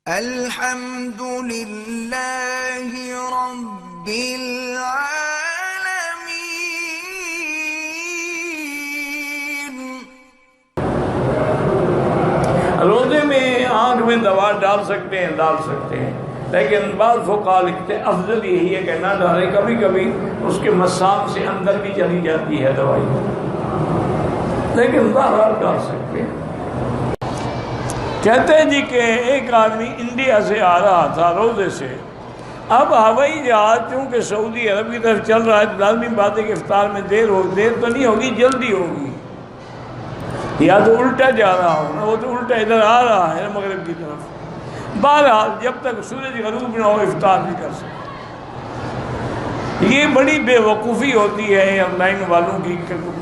الحمد لله رب العالمين۔ روزے میں آنکھ میں دوا ڈال سکتے ہیں لیکن بعض فقہاء لکھتے ہیں افضل یہی ہے کہ نہ ڈالے، کبھی کبھی اس کے مسام سے اندر بھی چلی جاتی ہے دوائی، لیکن بہرحال ڈال سکتے ہیں۔ کہتے ہیں جی کہ ایک آدمی انڈیا سے آ رہا تھا روزے سے، اب ہوائی جہاز چونکہ سعودی عرب کی طرف چل رہا ہے، لازمی بات ہے کہ افطار میں دیر تو نہیں ہوگی، جلدی ہوگی، یا تو الٹا جا رہا ہوگا، وہ تو الٹا ادھر آ رہا ہے مغرب کی طرف۔ بہرحال جب تک سورج غروب نہ ہو افطار نہیں کر سکتے۔ یہ بڑی بے وقوفی ہوتی ہے ایئر لائن والوں کی۔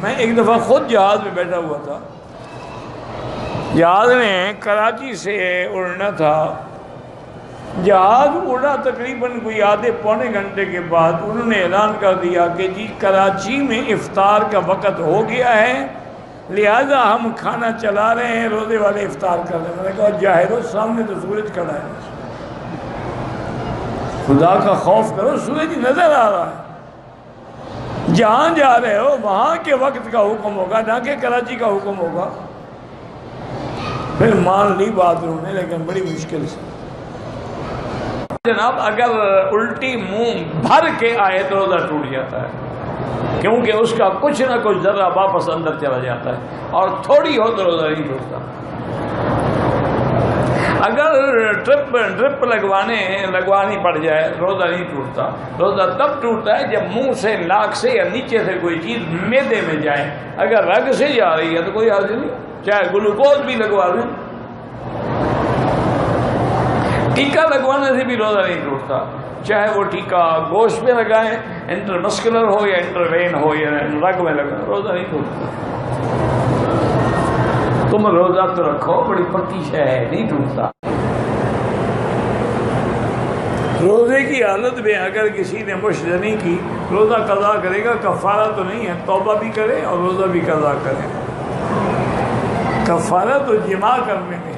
میں ایک دفعہ خود جہاز میں بیٹھا ہوا تھا، جہاز نے کراچی سے اڑنا تھا، جہاز اڑا تقریباً کوئی آدھے پونے گھنٹے کے بعد انہوں نے اعلان کر دیا کہ جی کراچی میں افطار کا وقت ہو گیا ہے، لہذا ہم کھانا چلا رہے ہیں، روزے والے افطار کر رہے ہیں۔ میں نے کہا ظاہر سامنے تو سورج کھڑا ہے، خدا کا خوف کرو، سورج نظر آ رہا ہے، جہاں جا رہے ہو وہاں کے وقت کا حکم ہوگا، نہ کہ کراچی کا حکم ہوگا۔ پھر مان لی بات انہوں نے، لیکن بڑی مشکل سے۔ جناب اگر الٹی منہ بھر کے آئے تو روزہ ٹوٹ جاتا ہے، کیونکہ اس کا کچھ نہ کچھ ذرہ واپس اندر چلا جاتا ہے، اور تھوڑی ہو تو روزہ نہیں ٹوٹتا۔ اگر ڈرپ لگوانی پڑ جائے روزہ نہیں ٹوٹتا۔ روزہ تب ٹوٹتا ہے جب منہ سے، ناک سے یا نیچے سے کوئی چیز معدے میں جائے۔ اگر رگ سے جا رہی ہے تو کوئی حرج نہیں، چاہے گلوکوز بھی لگوا لیں۔ ٹیکا لگوانے سے بھی روزہ نہیں ٹوٹتا، چاہے وہ ٹیکا گوشت میں لگائیں، انٹرمسکولر ہو یا انٹروین ہو یا رگ میں لگائیں، روزہ نہیں ٹوٹتا۔ تم روزہ تو رکھو، بڑی پکی شے ہے، نہیں ٹوٹتا۔ روزے کی حالت میں اگر کسی نے مشزنی کی، روزہ قضا کرے گا، کفارہ تو نہیں ہے، توبہ بھی کرے اور روزہ بھی قضا کرے۔ کفارہ تو جماع کرنے میں ہے۔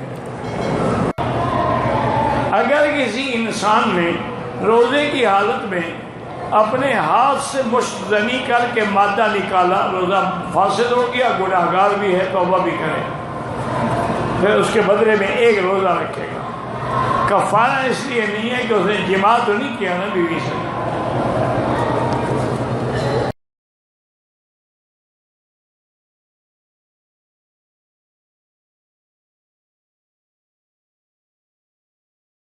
اگر کسی انسان نے روزے کی حالت میں اپنے ہاتھ سے مشزنی کر کے مادہ نکالا، روزہ فاسد ہو گیا، گناہگار بھی ہے، توبہ بھی کرے، پھر اس کے بدلے میں ایک روزہ رکھے گا۔ کفارہ اس لیے نہیں ہے کہ اس نے جماع تو نہیں کیا نا بیوی سے،